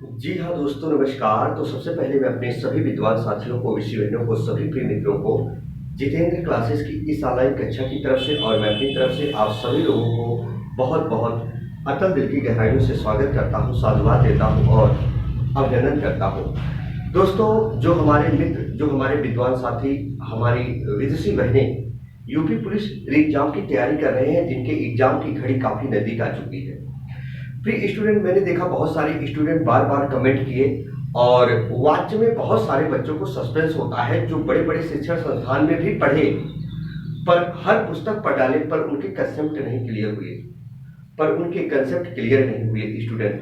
जी हाँ दोस्तों, नमस्कार। तो सबसे पहले मैं अपने सभी विद्वान साथियों को, विषय बहनों को, सभी प्रिय मित्रों को जितेंद्र क्लासेस की इस ऑनलाइन कक्षा की तरफ से और मैं अपनी तरफ से आप सभी लोगों को बहुत बहुत अतल दिल की गहराइयों से स्वागत करता हूँ, साधुवाद देता हूँ और अभिनंदन करता हूँ। दोस्तों, जो हमारे मित्र, जो हमारे विद्वान साथी, हमारी विदुषी बहनें यूपी पुलिस एग्जाम की तैयारी कर रहे हैं, जिनके एग्जाम की घड़ी काफी नजदीक आ चुकी है। प्री स्टूडेंट, मैंने देखा बहुत सारे स्टूडेंट बार बार कमेंट किए और वाच्य में बहुत सारे बच्चों को सस्पेंस होता है, जो बड़े बड़े शिक्षण संस्थान में भी पढ़े पर हर पुस्तक पढ़ डाले पर उनके कंसेप्ट नहीं क्लियर हुए, पर उनके कंसेप्ट क्लियर नहीं हुए स्टूडेंट।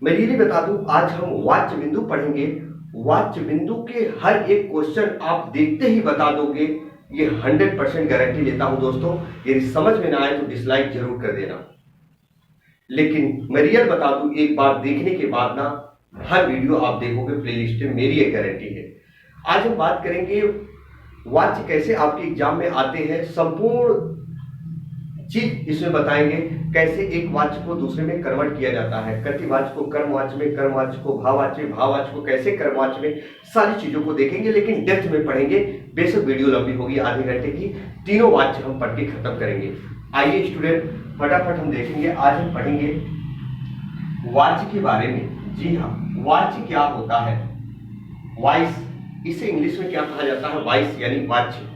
मैं ये बता दूं, आज हम वाच्य बिंदु पढ़ेंगे। वाच्य बिंदु के हर एक क्वेश्चन आप देखते ही बता दोगे, ये 100% गारंटी लेता हूं दोस्तों। यदि समझ में ना आए तो डिसलाइक जरूर कर देना, लेकिन मैं रियल बता दूं, एक बार देखने के बाद ना हर वीडियो आप देखोगे प्लेलिस्ट में, मेरी एक गारंटी है। आज हम बात करेंगे वाच्य कैसे आपके एग्जाम में आते हैं, संपूर्ण चीज इसमें बताएंगे। कैसे एक वाच्य को दूसरे में कन्वर्ट किया जाता है, कर्तृवाच्य को कर्मवाच्य में, कर्मवाच्य को भाववाच्य, भाववाच्य को कैसे कर्मवाच्य में, सारी चीजों को देखेंगे, लेकिन डेप्थ में पढ़ेंगे। बेशक वीडियो लंबी होगी, आधे घंटे की, तीनों वाच्य हम पढ़ के खत्म करेंगे। आइए स्टूडेंट, फटाफट हम देखेंगे। आज हम पढ़ेंगे वाच्य के बारे में। जी हाँ, वाच्य क्या होता है? वॉइस, इसे इंग्लिश में क्या कहा जाता है? वॉइस यानी वाच्य।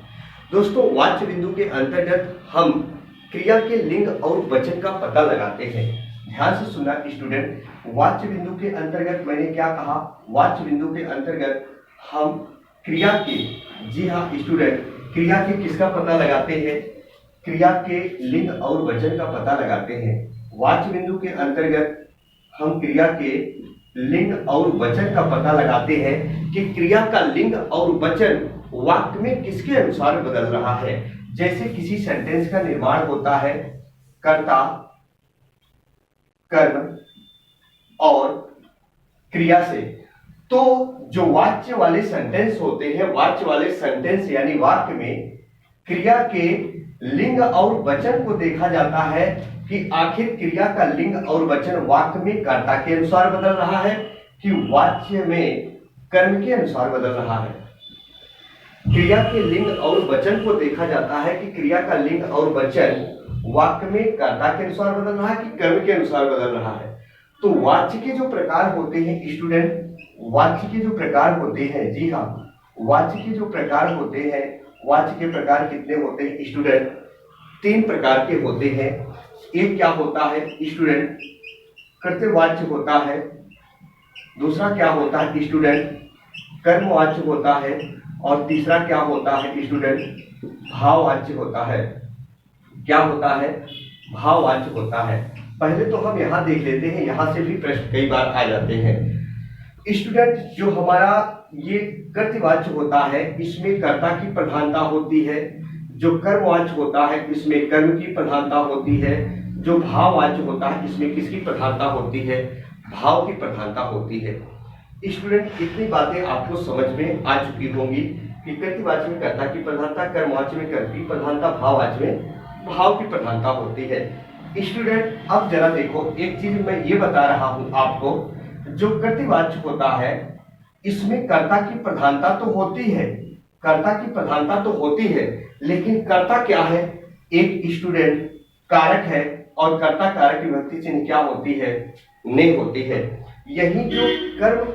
दोस्तों, वाच्य बिंदु के अंतर्गत हम क्रिया के लिंग और वचन का पता लगाते हैं। ध्यान से सुनना स्टूडेंट, वाच्य बिंदु के अंतर्गत मैंने क्या कहा? वाच्य बिंदु के अंतर्गत हम क्रिया के, जी हाँ स्टूडेंट, क्रिया के किसका पता लगाते हैं? क्रिया के लिंग और वचन का पता लगाते हैं। वाच्य बिंदु के अंतर्गत हम क्रिया के लिंग और वचन का पता लगाते हैं कि क्रिया का लिंग और वचन वाक्य में किसके अनुसार बदल रहा है। जैसे किसी सेंटेंस का निर्माण होता है कर्ता, कर्म और क्रिया से, तो जो वाच्य वाले सेंटेंस होते हैं, वाच्य वाले सेंटेंस यानी वाक्य में क्रिया के लिंग और वचन को देखा जाता है कि आखिर क्रिया का लिंग और वचन वाक्य में कर्ता के अनुसार बदल रहा है कि वाच्य में कर्म के अनुसार बदल रहा है। क्रिया के लिंग और वचन को देखा जाता है कि क्रिया का लिंग और वचन वाक्य में कर्ता के अनुसार बदल रहा है कि कर्म के अनुसार बदल रहा है। तो वाच्य के जो प्रकार होते हैं स्टूडेंट, वाच्य के जो प्रकार होते हैं, जी हाँ, वाच्य के जो प्रकार होते हैं, वाच्य के प्रकार कितने होते हैं स्टूडेंट? 3 प्रकार के होते हैं। एक क्या होता है स्टूडेंट? कर्तृवाच्य होता है। दूसरा क्या होता है स्टूडेंट? कर्मवाच्य होता है। और तीसरा क्या होता है स्टूडेंट? भाववाच्य होता है। क्या होता है? भाववाच्य होता है। पहले तो हम यहां देख लेते हैं, यहां से भी प्रश्न कई बार आ जाते हैं स्टूडेंट। जो हमारा ये कर्तृवाच्य होता है, इसमें कर्ता की प्रधानता होती है। जो कर्मवाच्य होता है, इसमें कर्म की प्रधानता होती है। जो भाववाच्य होता है, इसमें किसकी प्रधानता होती है? भाव की प्रधानता होती है। स्टूडेंट, इतनी बातें आपको समझ में आ चुकी होंगी कि कर्तृवाच्य में कर्ता की प्रधानता, कर्मवाच्य में कर्म की प्रधानता, भाववाच्य में भाव की प्रधानता होती है। स्टूडेंट, अब जरा देखो, एक चीज मैं ये बता रहा हूं आपको, जो कर्तृवाच्य होता है इसमें कर्ता की प्रधानता तो होती है, कर्ता की प्रधानता तो होती है, लेकिन कर्ता क्या है? एक स्टूडेंट कारक है, और कर्ता कारक की विभक्ति चिन्ह क्या होती है? ने होती है। यही जो कर्म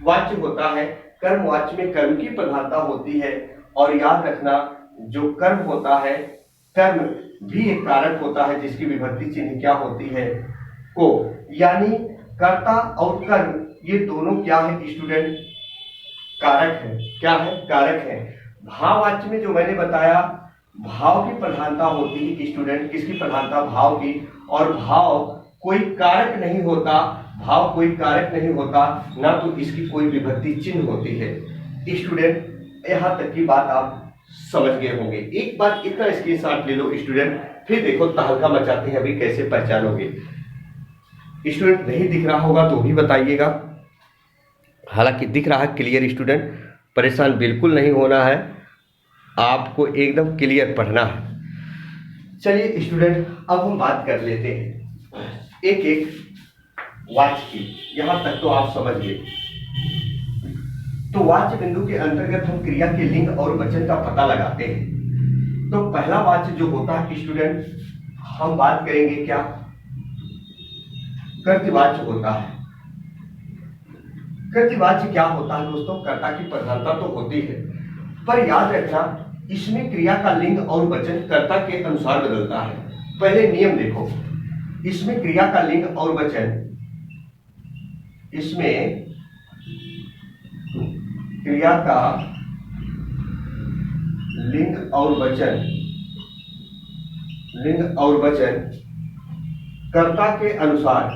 वाच्य होता है, कर्म वाच्य में कर्म की प्रधानता होती है। और याद रखना, जो कर्म होता है, कर्म भी एक कारक होता है जिसकी विभक्ति चिन्ह क्या होती है? को। यानी कर्ता और कर्म ये दोनों क्या है स्टूडेंट? कारक है। क्या है? कारक है। भाववाच्य में जो मैंने बताया, भाव की प्रधानता होती है स्टूडेंट। किसकी प्रधानता? भाव की। और भाव कोई कारक नहीं होता, भाव कोई कारक नहीं होता, ना तो इसकी कोई विभक्ति चिन्ह होती है। स्टूडेंट, यहां तक की बात आप समझ गए होंगे। एक बार इतना स्क्रीनशॉट ले लो स्टूडेंट, फिर देखो तहलका मचाते हैं अभी कैसे पहचानोगे। स्टूडेंट, नहीं दिख रहा होगा तो भी बताइएगा, हालांकि दिख रहा है क्लियर स्टूडेंट, परेशान बिल्कुल नहीं होना है, आपको एकदम क्लियर पढ़ना है। चलिए स्टूडेंट, अब हम बात कर लेते हैं एक एक वाच्य की। यहां तक तो आप समझ गए। तो वाच्य बिंदु के अंतर्गत हम क्रिया के लिंग और वचन का पता लगाते हैं। तो पहला वाच्य जो होता है स्टूडेंट, हम बात करेंगे क्या, कर्तृवाच्य होता है। कर्तृवाच्य क्या होता है दोस्तों, कर्ता की प्रधानता तो होती है, पर याद रखना इसमें क्रिया का लिंग और वचन कर्ता के अनुसार बदलता है। पहले नियम देखो, इसमें क्रिया का लिंग और वचन, इसमें क्रिया का लिंग और वचन, लिंग और वचन कर्ता के अनुसार,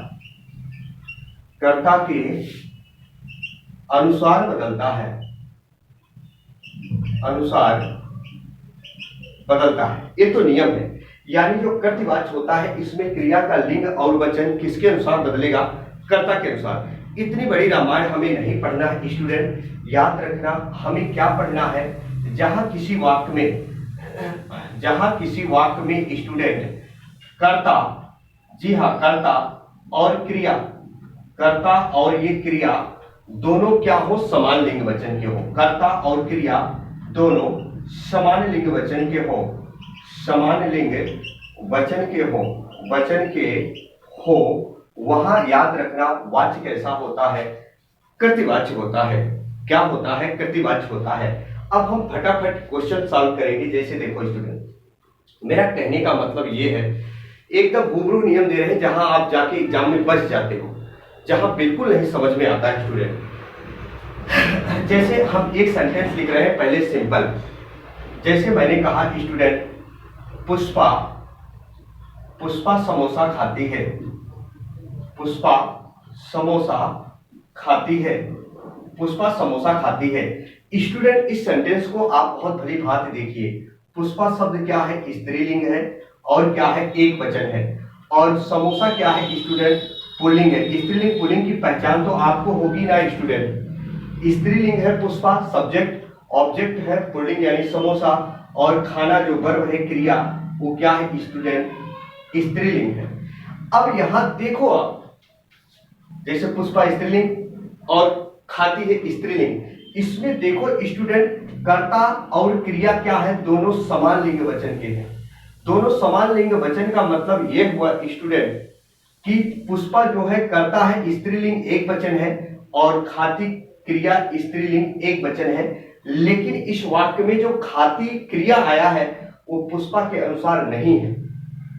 कर्ता के अनुसार बदलता है, अनुसार बदलता है। ये तो नियम है। यानी जो कर्तृवाच्य होता है इसमें क्रिया का लिंग और वचन किसके अनुसार बदलेगा, कर्ता के अनुसार। इतनी बड़ी रामायण हमें नहीं पढ़ना है स्टूडेंट, याद रखना हमें क्या पढ़ना है, जहां किसी वाक्य में स्टूडेंट कर्ता, जी हाँ कर्ता और क्रिया, कर्ता और ये क्रिया दोनों क्या हो, समान लिंग वचन के हो। कर्ता और क्रिया दोनों समान लिंग वचन के हो, समान लिंग वचन के हो, वचन के हो, वहां याद रखना वाच्य कैसा होता है, कर्तृवाच्य होता है। क्या होता है, कर्तृवाच्य होता है। अब हम फटाफट क्वेश्चन सॉल्व करेंगे। जैसे देखो स्टूडेंट, मेरा कहने का मतलब ये है, एकदम हुबहू नियम दे रहे हैं जहां आप जाके एग्जाम में बच जाते हो, जहां बिल्कुल नहीं समझ में आता है स्टूडेंट। जैसे हम एक सेंटेंस लिख रहे हैं, पहले सिंपल, जैसे मैंने कहा स्टूडेंट, पुष्पा, पुष्पा समोसा खाती है, पुष्पा समोसा खाती है, पुष्पा समोसा खाती है। स्टूडेंट इस सेंटेंस को आप बहुत भली भांति देखिए। पुष्पा शब्द क्या है, स्त्रीलिंग है, और क्या है, एक वचन है, और समोसा क्या है स्टूडेंट, पुल्लिंग है। स्त्रीलिंग पुल्लिंग की पहचान तो आपको होगी ना स्टूडेंट। स्त्रीलिंग है पुष्पा, सब्जेक्ट, ऑब्जेक्ट है पुल्लिंग यानी समोसा, और खाना जो वर्ब है, क्रिया, वो क्या है स्टूडेंट, स्त्रीलिंग है। अब यहां देखो आप, जैसे पुष्पा स्त्रीलिंग और खाती है स्त्रीलिंग, इसमें देखो स्टूडेंट कर्ता और क्रिया क्या है, दोनों समान लिंग वचन के हैं। दोनों समान लिंग वचन का मतलब यह हुआ स्टूडेंट कि पुष्पा जो है कर्ता है, स्त्रीलिंग एक वचन है, और खाती क्रिया स्त्रीलिंग एक वचन है। लेकिन इस वाक्य में जो खाती क्रिया आया है वो पुष्पा के अनुसार नहीं है,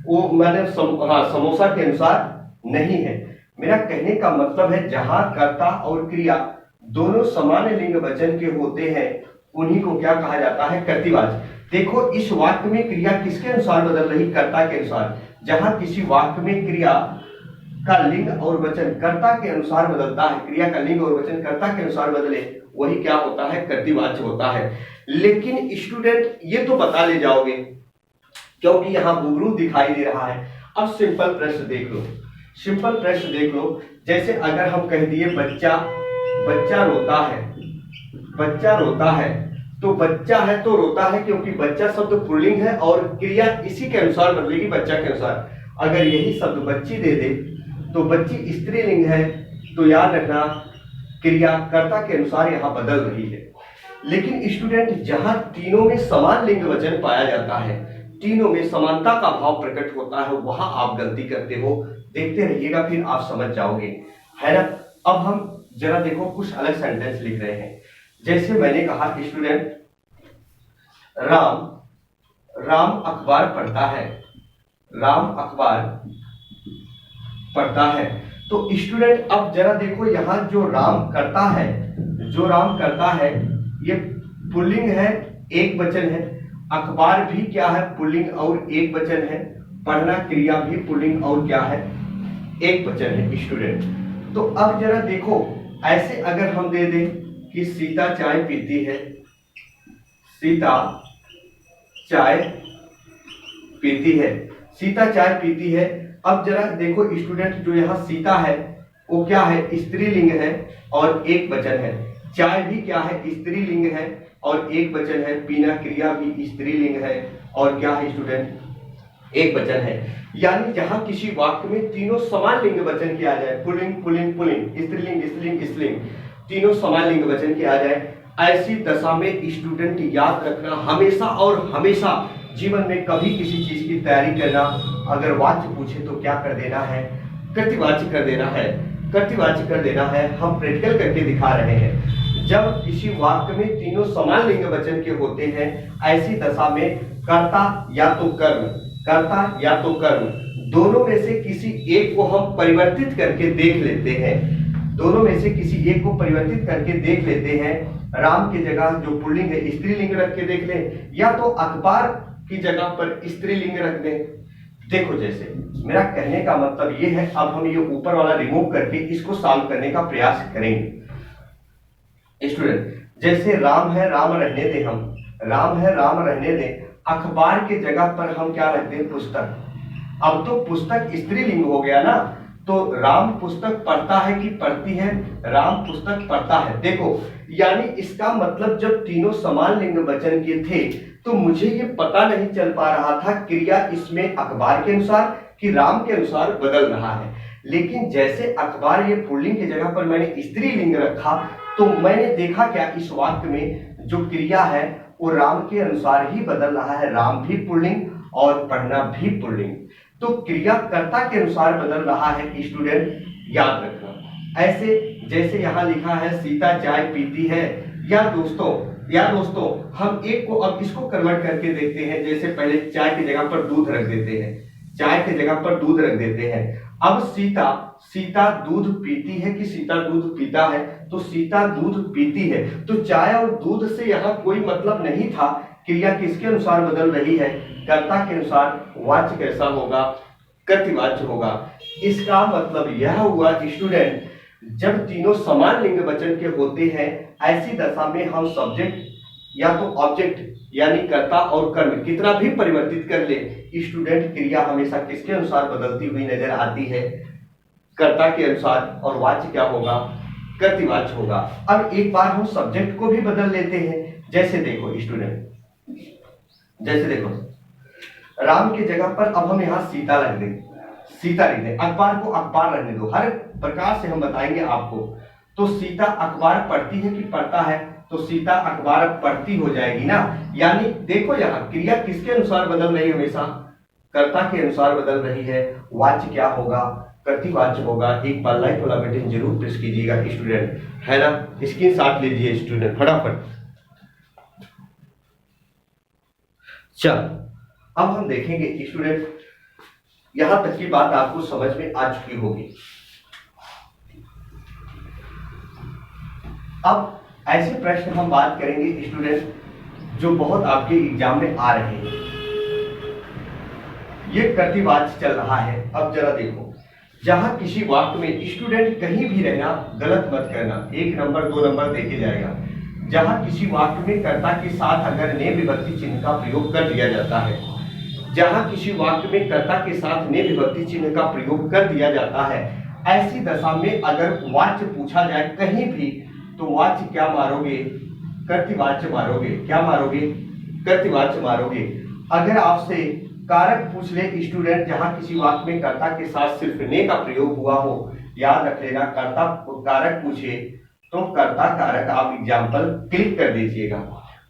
वो मैंने समोसा के अनुसार नहीं है। मेरा कहने का मतलब है जहां कर्ता और क्रिया दोनों समान लिंग वचन के होते हैं उन्हीं को क्या कहा जाता है, कर्तृवाच्य। देखो इस वाक्य में क्रिया किसके अनुसार बदल रही, कर्ता के अनुसार। जहां किसी वाक्य में क्रिया का लिंग और वचन कर्ता के अनुसार बदलता है, क्रिया का लिंग और वचन कर्ता के अनुसार बदले, वही क्या होता है, कर्तृवाच्य होता है। लेकिन स्टूडेंट ये तो बता ले जाओगे क्योंकि यहां हुबहू दिखाई दे रहा है। अब सिंपल प्रश्न देख लो, सिंपल प्रश्न देख लो। जैसे अगर हम कह दिए बच्चा, बच्चा रोता है, बच्चा रोता है, तो बच्चा है तो रोता है क्योंकि बच्चा शब्द पुल्लिंग है और क्रिया इसी के अनुसार बदलेगी, बच्चा के अनुसार। अगर यही शब्द बच्ची दे दे तो बच्ची स्त्रीलिंग है, तो याद रखना क्रिया कर्ता के अनुसार यहां बदल रही है। लेकिन स्टूडेंट जहां तीनों में समान लिंग वचन पाया जाता है, तीनों में समानता का भाव प्रकट होता है, वहां आप गलती करते हो। देखते रहिएगा फिर आप समझ जाओगे, है ना। अब हम जरा देखो कुछ अलग सेंटेंस लिख रहे हैं। जैसे मैंने कहा स्टूडेंट, राम, राम अखबार पढ़ता है, राम अखबार पढ़ता है। तो स्टूडेंट अब जरा देखो यहां जो राम करता है, जो राम करता है ये पुल्लिंग है, एक वचन है। अखबार भी क्या है, पुल्लिंग और एक वचन है। पढ़ना क्रिया भी पुल्लिंग और क्या है, एक वचन है स्टूडेंट। तो अब जरा देखो ऐसे अगर हम दे दें कि सीता चाय पीती है, सीता चाय पीती है, सीता चाय पीती है। अब जरा देखो स्टूडेंट जो यहाँ सीता है वो क्या है, स्त्रीलिंग है और एक वचन है। चाय भी क्या है, स्त्रीलिंग है और एक वचन है। पीना क्रिया भी स्त्रीलिंग है और क्या है स्टूडेंट, एकवचन है। यानी जहां किसी वाक्य में तीनों समान लिंग वचन किया जाए, पुल्लिंग पुल्लिंग पुल्लिंग, स्त्रीलिंग स्त्रीलिंग स्त्रीलिंग, तीनों समान लिंग वचन किया जाए, ऐसी दशा में स्टूडेंट याद रखना हमेशा और हमेशा जीवन में कभी किसी चीज की तैयारी करना, अगर वाच्य पूछे तो क्या कर देना है, कृतिवाच्य कर देना है, कृतिवाच्य कर देना है। हम प्रैक्टिकल करके दिखा रहे हैं। जब किसी वाक्य में तीनों समान लिंग वचन के होते हैं, ऐसी दशा में कर्ता या तो कर्म, कर्ता या तो कर्म, दोनों में से किसी एक को हम परिवर्तित करके देख लेते हैं, दोनों में से किसी एक को परिवर्तित करके देख लेते हैं। राम की जगह जो पुल्लिंग है स्त्रीलिंग रख के देख लें, या तो अखबार की जगह पर स्त्रीलिंग रख दें। देखो, जैसे मेरा कहने का मतलब ये है, अब हम ये ऊपर वाला रिमूव करके इसको सॉल्व करने का प्रयास करेंगे। स्टूडेंट, जैसे राम है, राम रहने दें, हम राम है राम रहने दें, अखबार के जगह पर हम क्या रख दें, पुस्तक। अब तो पुस्तक स्त्रीलिंग हो गया ना, तो राम पुस्तक पढ़ता है कि पढ़ती है, राम पुस्तक पढ़ता है। देखो, यानी इसका मतलब जब तीनों समान लिंग वचन के थे तो मुझे ये पता नहीं चल पा रहा था क्रिया इसमें अखबार के अनुसार कि राम के अनुसार बदल रहा है। लेकिन जैसे अखबार ये पुल्लिंग की जगह पर मैंने स्त्रीलिंग रखा, तो मैंने देखा क्या, इस वाक्य में जो क्रिया है वो राम के अनुसार ही बदल रहा है। राम भी पुल्लिंग और पढ़ना भी पुल्लिंग, तो क्रिया कर्ता के अनुसार बदल रहा है। स्टूडेंट याद रखना। ऐसे जैसे यहाँ लिखा है सीता चाय पीती है, या दोस्तों हम एक को अब इसको कन्वर्ट करके देखते हैं। जैसे पहले चाय की जगह पर दूध रख देते हैं, चाय की जगह पर दूध रख देते हैं। अब सीता दूध पीती है कि सीता दूध पीता है, तो सीता दूध पीती है। तो चाय और दूध से यहाँ कोई मतलब नहीं था। क्रिया किसके अनुसार बदल रही है, कर्ता के अनुसार। वाच्य कैसा होगा, कृतिवाच्य होगा। इसका मतलब यह हुआ स्टूडेंट, जब तीनों समान लिंग वचन के होते हैं, ऐसी दशा में हम सब्जेक्ट या तो ऑब्जेक्ट यानी कर्ता और कर्म कितना भी परिवर्तित कर ले, स्टूडेंट क्रिया हमेशा किसके अनुसार बदलती हुई नजर आती है, कर्ता के अनुसार। और वाच्य क्या होगा, कृतिवाच्य होगा। अब एक बार हम सब्जेक्ट को भी बदल लेते हैं। जैसे देखो स्टूडेंट, जैसे देखो राम की जगह पर अब हम यहाँ सीता रख दें, सीता लिख दें। अखबार को अखबार रहने दो, हर प्रकार से हम बताएंगे आपको। तो सीता अखबार पढ़ती है कि पढ़ता है, तो सीता अखबार पढ़ती हो जाएगी ना। यानी देखो यहाँ क्रिया किसके अनुसार बदल रही है, हमेशा कर्ता के अनुसार बदल रही है। वाच्य क्या होगा, कृतिवाच्य होगा। एक बार लाइक वाला बटन जरूर प्रेस कीजिएगा स्टूडेंट, है ना। स्क्रीनशॉट लीजिए स्टूडेंट फटाफट। चल, अब हम देखेंगे स्टूडेंट, यहां तक की बात आपको समझ में आ चुकी होगी। अब ऐसे प्रश्न हम बात करेंगे स्टूडेंट जो बहुत आपके एग्जाम में आ रहे हैं। ये कृतिवाच्य चल रहा है। अब जरा देखो, जहां किसी वाक्य में स्टूडेंट कहीं भी रहना, गलत मत करना, 1 नंबर 2 नंबर देखे जाएगा। जहां किसी वाक्य में कर्ता के साथ अगर ने विभक्ति चिन्ह का प्रयोग कर दिया जाता है, जहां किसी वाक्य में कर्ता के साथ ने विभक्ति चिन्ह का प्रयोग कर दिया जाता है, ऐसी दशा में अगर वाच्य पूछा जाए कहीं भी, तो वाच्य क्या मारोगे, कृतिवाच्य मारोगे। क्या मारोगे, कृतिवाच्य मारोगे। अगर आपसे कारक पूछ ले स्टूडेंट, जहां किसी वाक्य में कर्ता के साथ सिर्फ ने का प्रयोग हुआ हो, याद रख लेना, कर्ता कारक पूछे तो कर्ता कारक आप एग्जाम्पल क्लिक कर दीजिएगा।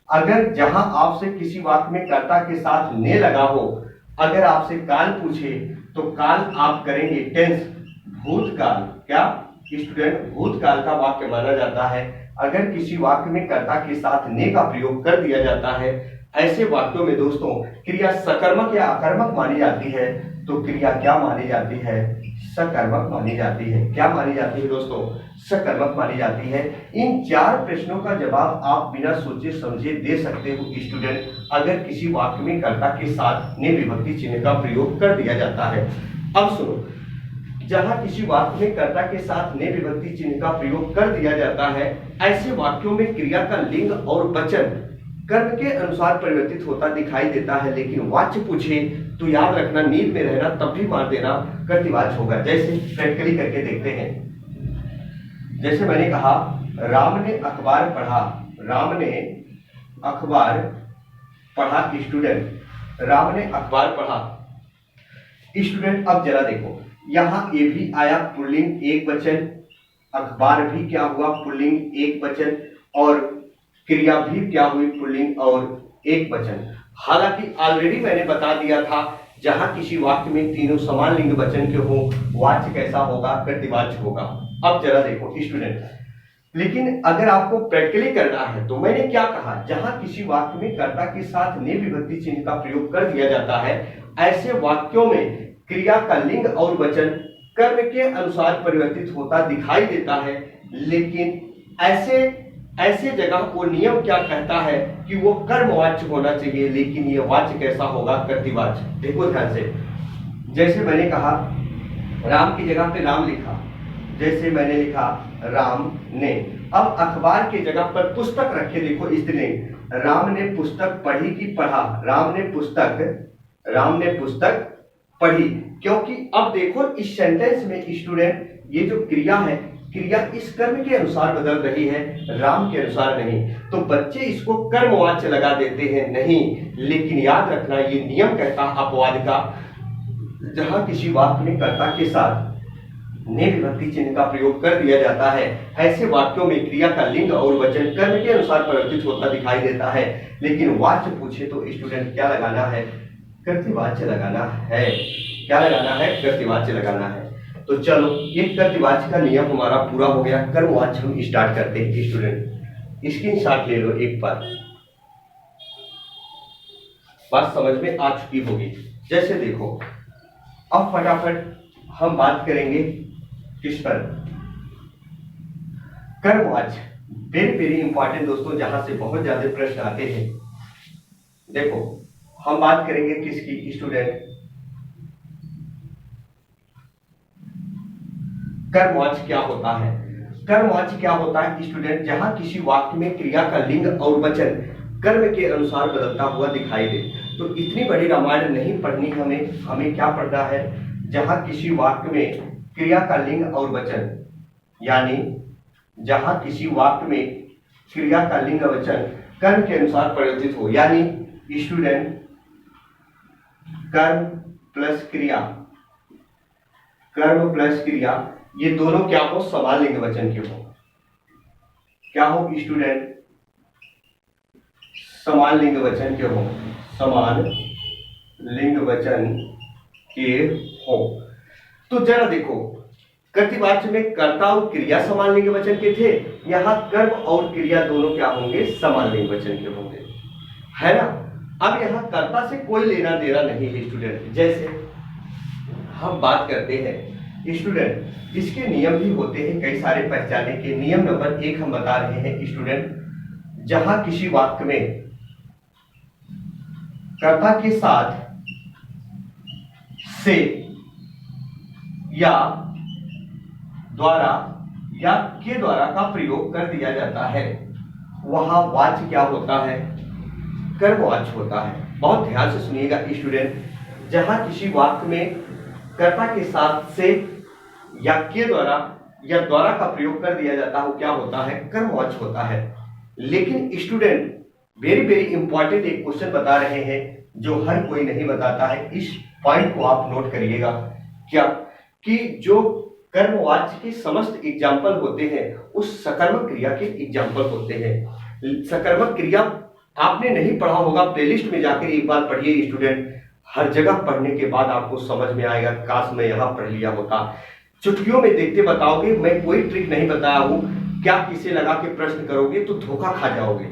अगर जहां आपसे किसी वाक्य में कर्ता के साथ ने लगा हो, अगर आपसे काल पूछे तो काल आप करेंगे टेंस, भूतकाल। क्या स्टूडेंट, भूतकाल का वाक्य माना जाता है। अगर किसी वाक्य में कर्ता के साथ ने का प्रयोग कर दिया जाता है, ऐसे वाक्यों में दोस्तों क्रिया सकर्मक या अकर्मक मानी जाती है। तो क्रिया क्या मानी जाती है, सकर्मक मानी जाती है। क्या मानी जाती है दोस्तों, सकर्मक मानी जाती है। इन 4 प्रश्नों का जवाब आप बिना सोचे समझे दे सकते हो स्टूडेंट, अगर किसी वाक्य में कर्ता के साथ ने विभक्ति चिन्ह का प्रयोग कर दिया जाता है। अब सुनो, जहां किसी वाक्य में कर्ता के साथ ने विभक्ति चिन्ह का प्रयोग कर दिया जाता है, ऐसे वाक्यों में क्रिया का लिंग और वचन कर्म के अनुसार परिवर्तित होता दिखाई देता है। लेकिन वाच्य पूछे तो याद रखना, नींद में रहना तब भी मार देना, कृतिवाच्य होगा। जैसे प्रैक्टिकली करके देखते हैं। जैसे मैंने कहा, राम ने अखबार पढ़ा, राम ने अखबार पढ़ा। स्टूडेंट, राम ने अखबार पढ़ा, स्टूडेंट अब जरा देखो, यहाँ ये भी आया पुल्लिंग एक वचन, अखबार भी क्या हुआ पुल्लिंग एक वचन, और क्रिया भी क्या हुई पुल्लिंग और एक वचन। हालांकि ऑलरेडी मैंने बता दिया था जहां किसी वाक्य में तीनों समान लिंग वचन के हो वाच्य कैसा होगा, कर्तृवाच्य होगा। अब जरा देखो स्टूडेंट, लेकिन अगर आपको प्रैक्टिकली करना है तो मैंने क्या कहा, जहां किसी वाक्य में कर्ता के साथ ने विभक्ति चिन्ह का प्रयोग कर दिया जाता है, ऐसे वाक्यों में क्रिया का लिंग और वचन कर्म के अनुसार परिवर्तित होता दिखाई देता है। लेकिन ऐसे जगह को नियम क्या कहता है कि वो कर्मवाच्य होना चाहिए, लेकिन ये वाच्य कैसा होगा, कर्तृवाच्य। देखो ध्यान से, जैसे मैंने कहा राम की जगह पे राम लिखा, जैसे मैंने लिखा राम ने। अब अखबार की जगह पर पुस्तक रखे, देखो स्त्रीलिंग, राम ने पुस्तक पढ़ी कि पढ़ा, राम ने पुस्तक पढ़ी। क्योंकि अब देखो इस सेंटेंस में स्टूडेंट ये जो क्रिया है, क्रिया इस कर्म के अनुसार बदल रही है, राम के अनुसार नहीं। तो बच्चे इसको कर्मवाच्य लगा देते हैं नहीं, लेकिन याद रखना ये नियम कहता अपवाद का, जहां किसी वाक्य में कर्ता के साथ ने विभक्ति चिन्ह का प्रयोग कर दिया जाता है, ऐसे वाक्यों में क्रिया का लिंग और वचन कर्म के अनुसार परिवर्तित होता दिखाई देता है। लेकिन वाच्य पूछे तो स्टूडेंट क्या लगाना है, कर्तृवाच्य लगाना है। क्या लगाना है, कर्तृवाच्य लगाना है। तो चलो एक कर्तृवाच्य का नियम हमारा पूरा हो गया, कर्मवाच्य हम स्टार्ट करते हैं। स्टूडेंट स्क्रीनशॉट ले लो एक बार, बात समझ में आ चुकी होगी। जैसे देखो अब फटाफट हम बात करेंगे किस पर, कर्मवाच्य। वेरी वेरी इंपॉर्टेंट दोस्तों, जहां से बहुत ज्यादा प्रश्न आते हैं। देखो हम बात करेंगे किसकी स्टूडेंट, कर्मवाच्य क्या होता है। कर्मवाच्य क्या होता है स्टूडेंट, जहां किसी वाक्य में क्रिया का लिंग और वचन कर्म के अनुसार बदलता हुआ दिखाई दे। तो इतनी बड़ी रामायण नहीं पढ़नी हमें क्या पढ़ना है, जहां किसी वाक्य में क्रिया का लिंग और वचन, यानी जहां किसी वाक्य में क्रिया का लिंग वचन कर्म के अनुसार परिवर्तित हो, यानी स्टूडेंट कर्म प्लस क्रिया ये दोनों क्या हो, समान लिंग वचन के हो। क्या हो स्टूडेंट, समान लिंग वचन के हो, समान लिंग वचन के हो। तो जरा देखो कर्तृवाच्य में कर्ता और क्रिया समान लिंग वचन के थे, यहां कर्म और क्रिया दोनों क्या होंगे, समान लिंग वचन के होंगे, है ना। अब यहां कर्ता से कोई लेना देना नहीं है स्टूडेंट। जैसे हम बात करते हैं स्टूडेंट, इसके नियम भी होते हैं कई सारे पहचाने के। नियम नंबर 1 हम बता रहे हैं स्टूडेंट, जहां किसी वाक्य में कर्ता के साथ से या द्वारा या के द्वारा का प्रयोग कर दिया जाता है, वहां वाच्य क्या होता है, कर्मवाच्य होता है। बहुत ध्यान से सुनिएगा स्टूडेंट, जहां किसी वाक्य में कर्ता के साथ से या के द्वारा या द्वारा का प्रयोग कर दिया जाता है, वो क्या होता है, कर्मवाच्य होता है। लेकिन स्टूडेंट वेरी वेरी इंपॉर्टेंट एक क्वेश्चन बता रहे हैं जो हर कोई नहीं बताता है, इस पॉइंट को आप नोट करिएगा। क्या कि जो कर्मवाच्य के समस्त एग्जाम्पल होते हैं उस सकर्मक क्रिया के एग्जाम्पल होते हैं। सकर्मक क्रिया आपने नहीं पढ़ा होगा, प्लेलिस्ट में जाकर एक बार पढ़िए स्टूडेंट, हर जगह पढ़ने के बाद आपको समझ में आएगा, काश मैं यहाँ पढ़ लिया होता। चुटकियों में देखते बताओगे, मैं कोई ट्रिक नहीं बताया हूं, क्या किसे लगा के प्रश्न करोगे तो धोखा खा जाओगे।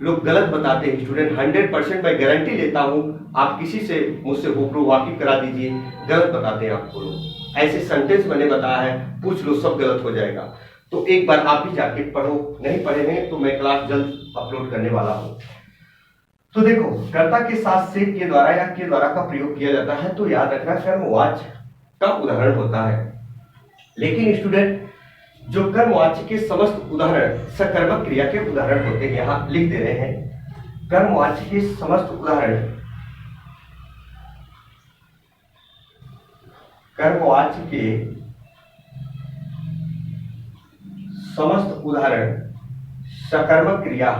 लोग गलत बताते हैं स्टूडेंट, 100% मैं गारंटी लेता हूं, आप किसी से मुझसे रूबरू वाकिफ करा दीजिए, गलत बताते हैं आपको लोग। ऐसे सेंटेंस मैंने बताया है, पूछ लो, सब गलत हो जाएगा। तो एक बार आप भी जाके पढ़ो, नहीं पढ़े हैं तो मैं क्लास जल्द अपलोड करने वाला हूं। तो देखो कर्ता के साथ से के द्वारा या के द्वारा का प्रयोग किया जाता है, तो याद रखना कर्मवाच्य का उदाहरण होता है। लेकिन स्टूडेंट जो कर्मवाच्य के समस्त उदाहरण सकर्मक क्रिया के उदाहरण होते हैं, यहां लिख दे रहे हैं कर्मवाच्य के समस्त उदाहरण, कर्मवाच्य के समस्त उदाहरण सकर्मक क्रिया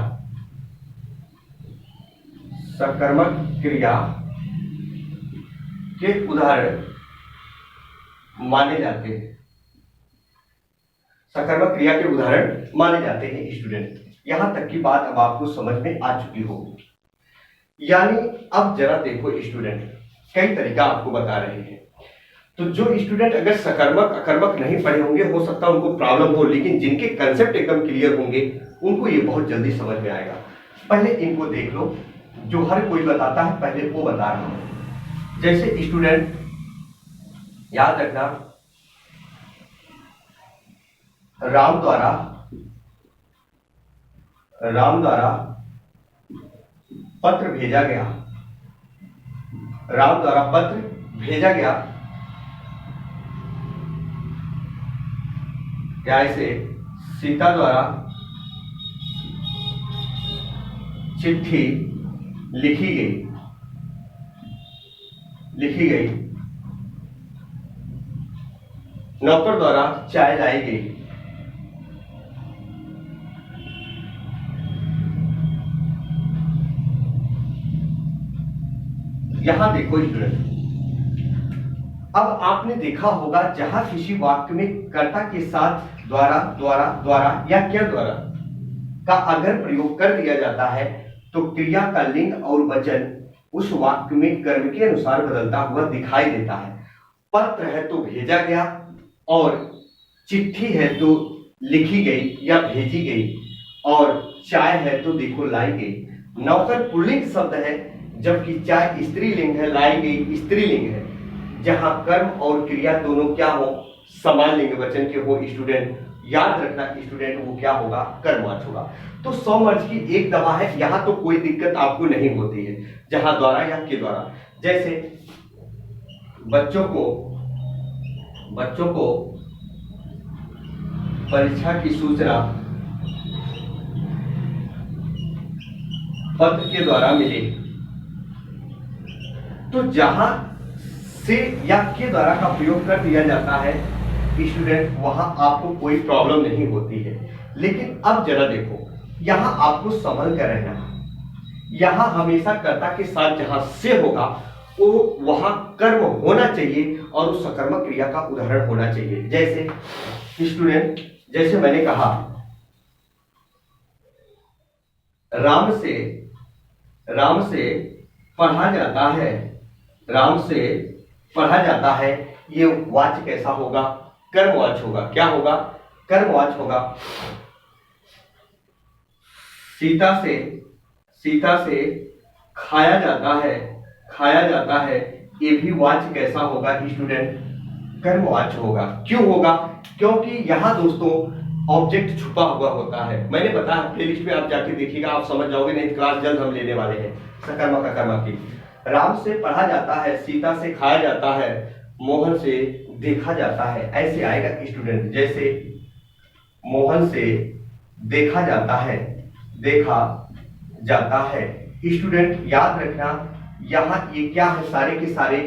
के उदाहरण माने जाते हैं, सकर्मक क्रिया के उदाहरण माने जाते हैं स्टूडेंट। यहां तक की बात अब आपको समझ में आ चुकी होगी। यानी अब जरा देखो स्टूडेंट, कई तरीका आपको बता रहे हैं। तो जो स्टूडेंट अगर सकर्मक अकर्मक नहीं पढ़े होंगे, हो सकता है उनको प्रॉब्लम हो, लेकिन जिनके कंसेप्ट एकदम क्लियर होंगे उनको ये बहुत जल्दी समझ में आएगा। पहले इनको देख लो, जो हर कोई बताता है पहले वो बता रहा हूं। जैसे स्टूडेंट याद रखना, राम द्वारा पत्र भेजा गया, राम द्वारा पत्र भेजा गया, क्या इसे सीता द्वारा चिट्ठी लिखी गई, नौकर द्वारा चाय लाई गई। यहां देखो स्टूडेंट, अब आपने देखा होगा जहां किसी वाक्य में कर्ता के साथ द्वारा द्वारा द्वारा या क्या द्वारा का अगर प्रयोग कर दिया जाता है तो क्रिया का लिंग और वचन उस वाक्य में कर्म के अनुसार बदलता हुआ दिखाई देता है। पत्र है तो भेजा गया, और चिट्ठी है तो लिखी गई या भेजी गई, और चाय है तो देखो लाई गई। नौकर पुल्लिंग शब्द है, जबकि चाय स्त्रीलिंग है, लाई गई स्त्रीलिंग है। जहां कर्म और क्रिया दोनों क्या हो, समान लिंग वचन के हो स्टूडेंट, याद रखना स्टूडेंट वो क्या होगा, कर्मवाचक होगा। तो सौमर्ज की एक दवा है, यहां तो कोई दिक्कत आपको नहीं होती है, जहां द्वारा या के द्वारा। जैसे बच्चों को परीक्षा की सूचना पत्र के द्वारा मिली, तो जहां से या के द्वारा का प्रयोग कर दिया जाता है स्टूडेंट, वहां आपको कोई प्रॉब्लम नहीं होती है। लेकिन अब जरा देखो, यहां आपको संभल कर रहना है। यहां हमेशा कर्ता के साथ जहां से होगा वो वहां कर्म होना चाहिए और उस सकर्मक क्रिया का उदाहरण होना चाहिए। जैसे स्टूडेंट, जैसे मैंने कहा राम से पढ़ा जाता है, राम से पढ़ा जाता है, ये वाच्य कैसा होगा, कर्मवाच्य होगा। क्या होगा, कर्मवाच्य होगा। सीता से खाया जाता है, ये भी वाच्य कैसा होगा स्टूडेंट, कर्मवाच्य होगा। क्यों होगा, क्योंकि यहां दोस्तों ऑब्जेक्ट छुपा हुआ होता है। मैंने बताया प्लेलिस्ट में आप जाके देखिएगा, आप समझ जाओगे, नहीं क्लास जल्द हम लेने वाले हैं सकर्मक अकर्मक की। राम से पढ़ा जाता है, सीता से खाया जाता है, मोहन से देखा जाता है, ऐसे आएगा स्टूडेंट। जैसे मोहन से देखा जाता है स्टूडेंट, याद रखना यहाँ ये क्या है, सारे के सारे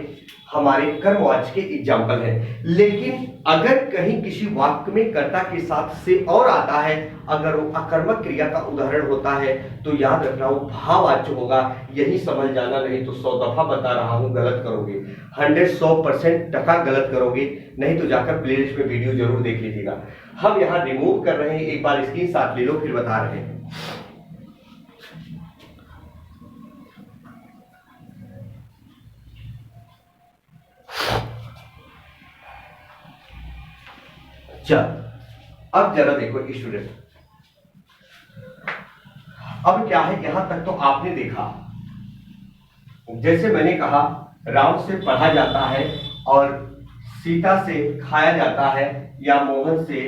हमारे कर्मवाच्य के एग्जाम्पल है। लेकिन अगर कहीं किसी वाक्य में कर्ता के साथ से और आता है, अगर वो अकर्मक क्रिया का उदाहरण होता है, तो याद रखना वो भाववाच्य होगा। यही समझ जाना, नहीं तो 100 दफा बता रहा हूं गलत करोगे, 100% टका गलत करोगे। नहीं तो जाकर प्लेलिस्ट में वीडियो जरूर देख लीजिएगा। हम यहाँ रिमूव कर रहे हैं, एक बार स्क्रीन साथ ले लो, फिर बता रहे हैं। चल अब जरा देखो स्टूडेंट, अब क्या है, यहां तक तो आपने देखा। जैसे मैंने कहा राम से पढ़ा जाता है और सीता से खाया जाता है या मोहन से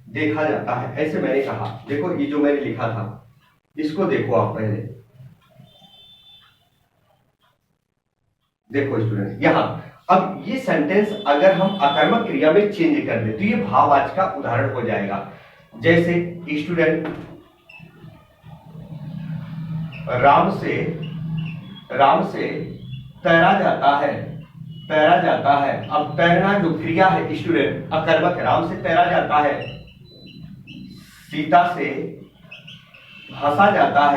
देखा जाता है, ऐसे मैंने कहा। देखो ये जो मैंने लिखा था इसको देखो आप पहले, देखो स्टूडेंट यहां। अब ये सेंटेंस अगर हम अकर्मक क्रिया में चेंज कर दे तो ये भाववाचक का उदाहरण हो जाएगा। जैसे स्टूडेंट राम से तैरा जाता है। अब तैरना जो क्रिया है स्टूडेंट अकर्मक, राम से तैरा जाता है, सीता से हंसा जाता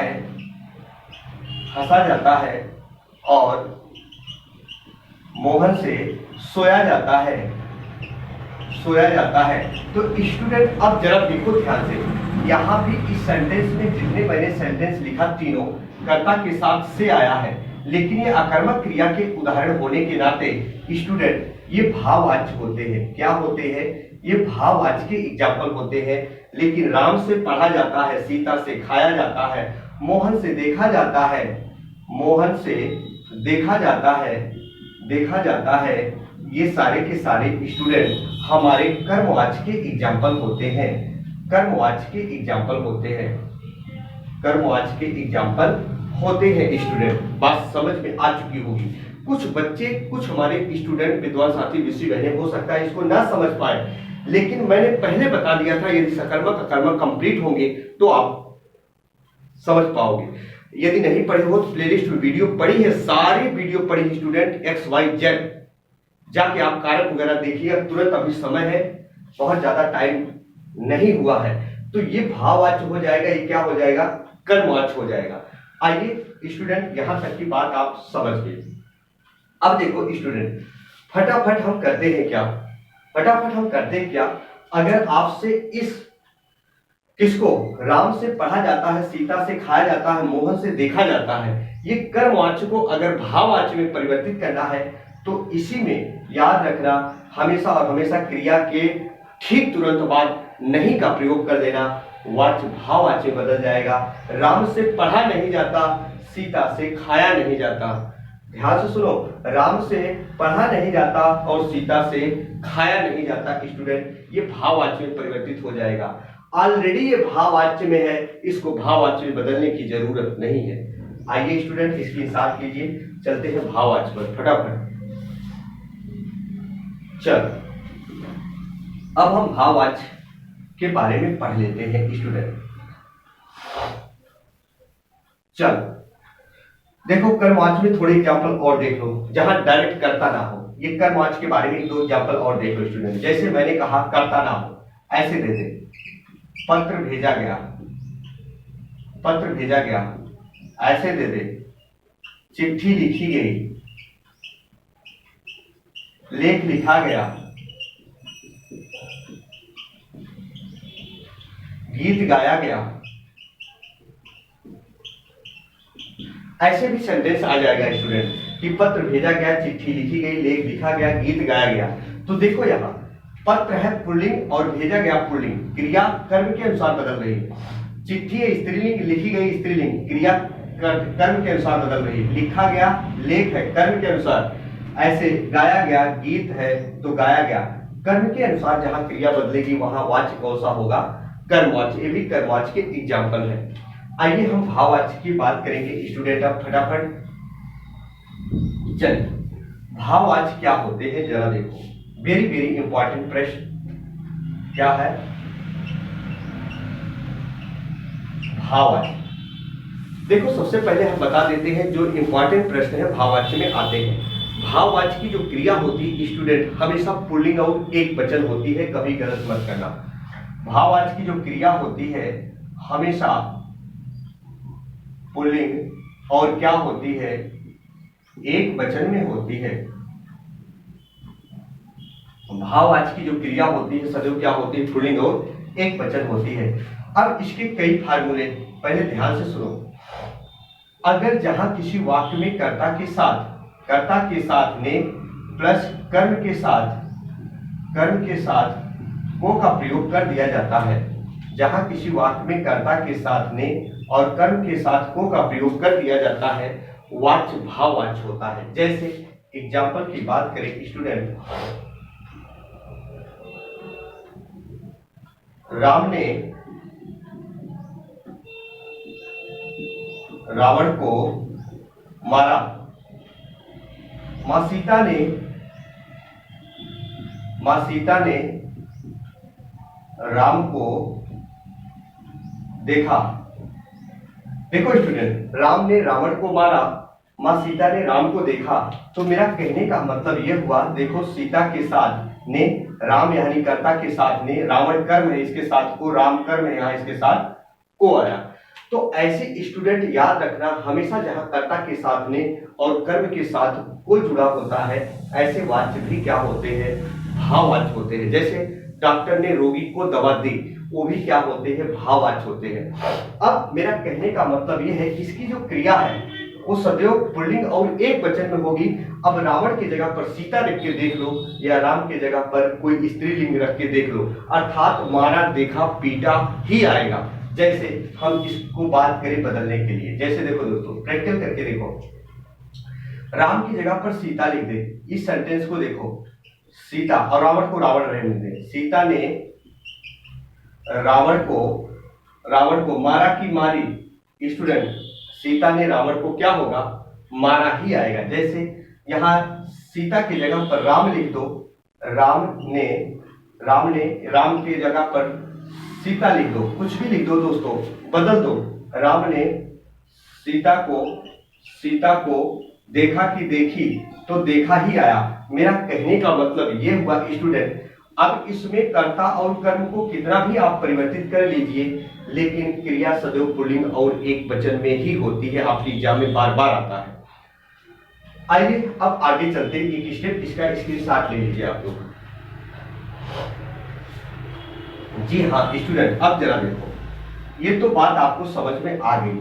है और मोहन से सोया जाता है। सोया जाता है। तो स्टूडेंट अब जरा देखो ध्यान से, यहाँ भी इस सेंटेंस में जितने मैंने सेंटेंस लिखा तीनों कर्ता के साथ से आया है, लेकिन ये आकर्मक क्रिया के उदाहरण होने के नाते स्टूडेंट ये भाववाच्य होते हैं। क्या होते हैं? ये भाववाच्य के एग्जाम्पल होते हैं। लेकिन राम से पढ़ा जाता है, सीता से खाया जाता है, मोहन से देखा जाता है, मोहन से देखा जाता है, ये सारे के सारे स्टूडेंट हमारे कर्मवाच्य के एग्जाम्पल होते हैं। कर्मवाच्य के एग्जाम्पल होते हैं स्टूडेंट। बात समझ में आ चुकी होगी। कुछ बच्चे, कुछ हमारे स्टूडेंट, विद्वान साथी, विषय बहने हो सकता है इसको ना समझ पाए, लेकिन मैंने पहले बता दिया था यदि सकर्मक अकर्मक कंप्लीट होंगे तो आप समझ पाओगे। यदि नहीं पढ़े हो तो प्लेलिस्ट में वीडियो पड़ी है, सारी वीडियो पड़ी स्टूडेंट, XYZ जाके आप कारक वगैरह देखिए। तुरंत अभी समय है, बहुत ज्यादा टाइम नहीं हुआ है। तो ये भाववाच्य हो जाएगा, ये क्या हो जाएगा? कर्मवाच्य हो जाएगा। आइए स्टूडेंट, यहां तक की बात आप समझ गए। अब देखो स्टूडेंट, फटाफट हम करते हैं क्या, अगर आपसे इस किसको, राम से पढ़ा जाता है, सीता से खाया जाता है, मोहन से देखा जाता है, ये कर्मवाच्य को अगर भाववाच्य में परिवर्तित करना है तो इसी में याद रखना, हमेशा और हमेशा क्रिया के ठीक तुरंत बाद नहीं का प्रयोग कर देना, वाच्य भाववाच्य बदल जाएगा। राम से पढ़ा नहीं जाता, सीता से खाया नहीं जाता। ध्यान से सुनो, राम से पढ़ा नहीं जाता और सीता से खाया नहीं जाता स्टूडेंट, ये भाववाच्य में परिवर्तित हो जाएगा। ऑलरेडी ये भाववाच्य में है, इसको भाववाच्य में बदलने की जरूरत नहीं है। आइए स्टूडेंट इसकी हिसाब कीजिए, चलते हैं भाववाच्य पर फटाफट। चल, अब हम भाववाच्य के बारे में पढ़ लेते हैं स्टूडेंट। चल देखो, कर्मवाच्य में थोड़े एग्जाम्पल और देख लो जहां डायरेक्ट कर्ता ना हो। ये कर्मवाच्य के बारे में 2 एग्जाम्पल और देख लो स्टूडेंट। जैसे मैंने कहा कर्ता ना हो, ऐसे दे दे, पत्र भेजा गया, ऐसे दे दे, चिट्ठी लिखी गई, लेख लिखा गया, गीत गाया गया, ऐसे भी सेंटेंस आ जाएगा स्टूडेंट कि पत्र भेजा गया, चिट्ठी लिखी गई, लेख लिखा गया, गीत गाया गया। तो देखो यहाँ पत्र है पुल्लिंग और भेजा गया पुल्लिंग, क्रिया कर्म के अनुसार बदल रही है। चिट्ठी है स्त्रीलिंग, लिखी गई स्त्रीलिंग, क्रिया कर्म के अनुसार बदल रही है। लिखा गया लेख है कर्म के अनुसार, ऐसे गाया गया गीत है तो गाया गया, कर्म के अनुसार जहां क्रिया बदलेगी वहां वाच्य कौन सा होगा? कर्मवाच्य। ये भी कर्मवाच्य के एग्जाम्पल है। आइए हम भाववाच्य की बात करेंगे स्टूडेंट। अब फटाफट चलिए, भाववाच्य क्या होते हैं जरा देखो, वेरी वेरी इंपॉर्टेंट प्रश्न क्या है? भाववाच्य। देखो सबसे पहले हम बता देते हैं जो इंपॉर्टेंट प्रश्न है भाववाच्य में आते हैं। भाववाच्य की जो क्रिया होती है स्टूडेंट हमेशा पुल्लिंग और एक वचन होती है, कभी गलत मत करना। भाववाच्य की जो क्रिया होती है हमेशा पुल्लिंग और क्या होती है? एक वचन में होती है। भाववाच्य की जो क्रिया होती है सदैव क्या होती है? पुल्लिंग और एक वचन होती है। अब इसके कई फार्मूले, पहले ध्यान से सुनो। अगर जहां किसी वाक्य में कर्ता के साथ ने प्लस कर्म के साथ को का प्रयोग कर दिया जाता है, जहां किसी वाक्य में कर्ता के साथ ने और कर्म के साथ को का प्रयोग कर दिया जाता है, वाच्य भाववाच्य होता है। जैसे एग्जाम्पल की बात करें स्टूडेंट, राम ने रावण को मारा, मां सीता ने राम को देखा। देखो स्टूडेंट, राम ने रावण को मारा, मां सीता ने राम को देखा। तो मेरा कहने का मतलब यह हुआ, देखो सीता के साथ ने, राम यानी कर्ता के साथ ने, रावण कर्म है इसके साथ को, राम कर्म है यहाँ इसके साथ को आया। तो ऐसे स्टूडेंट याद रखना, हमेशा जहां कर्ता के साथ ने और कर्म के साथ को जुड़ा होता है, ऐसे वाच्य भी क्या होते हैं? भाववाच्य होते हैं। जैसे डॉक्टर ने रोगी को दवा दी, वो भी क्या होते हैं, भाववाच्य होते हैं। अब मेरा कहने का मतलब ये है कि इसकी जो क्रिया है वो सदैव पुल्लिंग और एक वचन में होगी। अब रावण की जगह पर सीता रख के देख लो, या राम की जगह पर कोई स्त्रीलिंग रख के देख लो, अर्थात मारा देखा पीटा ही आएगा। जैसे हम इसको बात करें बदलने के लिए, जैसे देखो दोस्तों, प्रैक्टिकल करके देखो, राम की जगह पर सीता लिख दे। इस सेंटेंस को देखो, सीता और रावण को रावण रहने दे। सीता ने रावण को मारा की मारी। स्टूडेंट, सीता ने रावण को क्या होगा, मारा ही आएगा। जैसे यहां सीता की जगह पर राम लिख दो, राम की जगह पर सीता लिख दो, कुछ भी लिख दो दोस्तों, बदल दो। राम ने सीता को देखा कि देखी तो देखा ही आया। मेरा कहने का मतलब ये हुआ स्टूडेंट, अब इसमें कर्ता और कर्म को कितना भी आप परिवर्तित कर लीजिए, लेकिन क्रिया सदैव पुल्लिंग और एक वचन में ही होती है। आपके एग्जाम में बार बार आता है। आइए अब आगे चलते हैं, एक स्टेप, इसका स्क्रीनशॉट ले लीजिए आप लोग। जी हाँ स्टूडेंट, अब जरा देखो, ये तो बात आपको समझ में आ गई।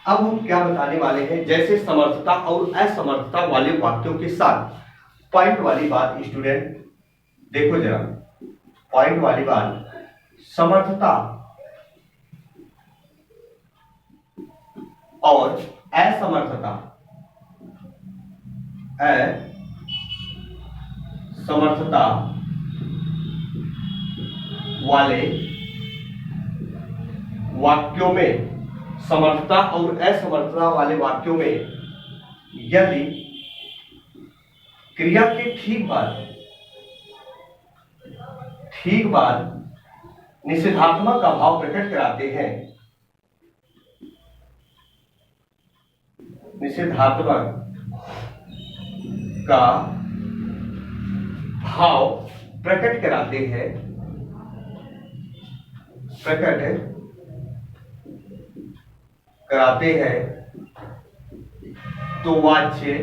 अब हम क्या बताने वाले हैं, जैसे समर्थता और असमर्थता वाले वाक्यों के साथ पॉइंट वाली बात। स्टूडेंट देखो जरा, पॉइंट वाली बात, समर्थता और असमर्थता वाले वाक्यों में, समर्थता और असमर्थता वाले वाक्यों में यदि क्रिया के ठीक बाद निषेधात्मक का भाव प्रकट कराते हैं, निषेधात्मक का भाव प्रकट कराते हैं, तो वाच्य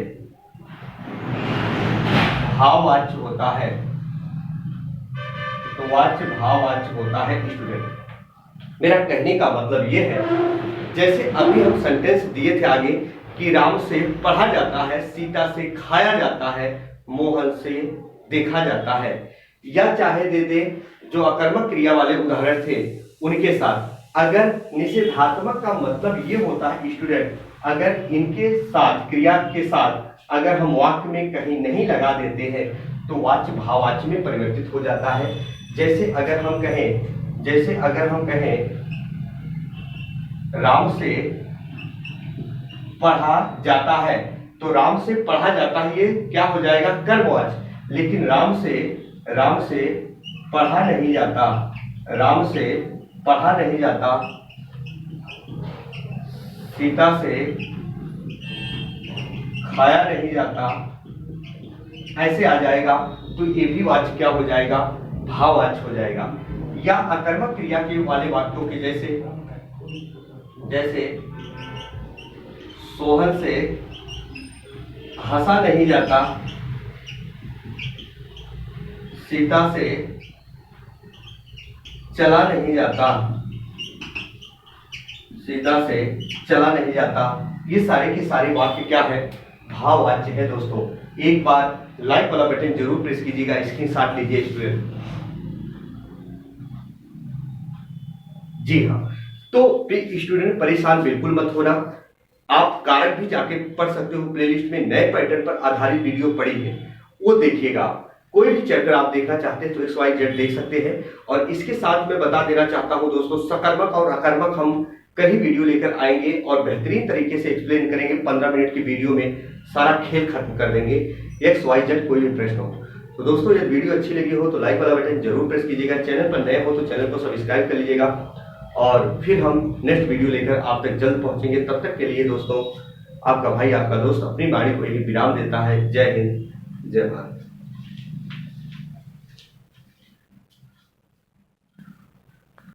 भाववाच्य होता है, तो वाच्य भाववाच्य होता है। स्टूडेंट मेरा कहने का मतलब यह है, जैसे अभी हम सेंटेंस दिए थे आगे कि राम से पढ़ा जाता है, सीता से खाया जाता है, मोहन से देखा जाता है, या चाहे दे दे जो अकर्मक क्रिया वाले उदाहरण थे उनके साथ। अगर निषेधात्मक का मतलब ये होता है स्टूडेंट, अगर इनके साथ, क्रिया के साथ अगर हम वाक्य में कहीं नहीं लगा देते हैं तो वाच्य भाववाच्य में परिवर्तित हो जाता है। जैसे अगर हम कहें राम से पढ़ा जाता है, तो राम से पढ़ा जाता है ये क्या हो जाएगा, कर्मवाच्य। लेकिन राम से पढ़ा नहीं जाता, सीता से खाया नहीं जाता, ऐसे आ जाएगा, तो ये भी वाच्य क्या हो जाएगा, भाववाच्य हो जाएगा। या अकर्मक क्रिया के वाले वाक्यों के जैसे सोहन से हंसा नहीं जाता, सीता से चला नहीं जाता, ये सारे के सारे वाक्य क्या है, भाववाच्य है। दोस्तों एक बार लाइक वाला बटन जरूर प्रेस कीजिएगा, स्क्रीनशॉट लीजिए स्टूडेंट। जी हाँ, तो स्टूडेंट परेशान बिल्कुल मत होना, आप कारक भी जाके पढ़ सकते हो, प्लेलिस्ट में नए पैटर्न पर आधारित वीडियो पड़ी है, वो देखिएगा। कोई भी चैप्टर आप देखना चाहते हैं तो XYZ देख सकते हैं। और इसके साथ मैं बता देना चाहता हूं दोस्तों, सकर्मक और अकर्मक हम कई वीडियो लेकर आएंगे और बेहतरीन तरीके से एक्सप्लेन करेंगे। 15 मिनट की वीडियो में सारा खेल खत्म कर देंगे। XYZ कोई भी प्रश्न हो तो दोस्तों, यदि वीडियो अच्छी लगी हो तो लाइक वाला बटन जरूर प्रेस कीजिएगा। चैनल पर नए हो तो चैनल को सब्सक्राइब कर लीजिएगा, और फिर हम नेक्स्ट वीडियो लेकर आप तक जल्द पहुंचेंगे। तब तक के लिए दोस्तों, आपका भाई, आपका दोस्त अपनी वाणी को यही विराम देता है। जय हिंद, जय भारत।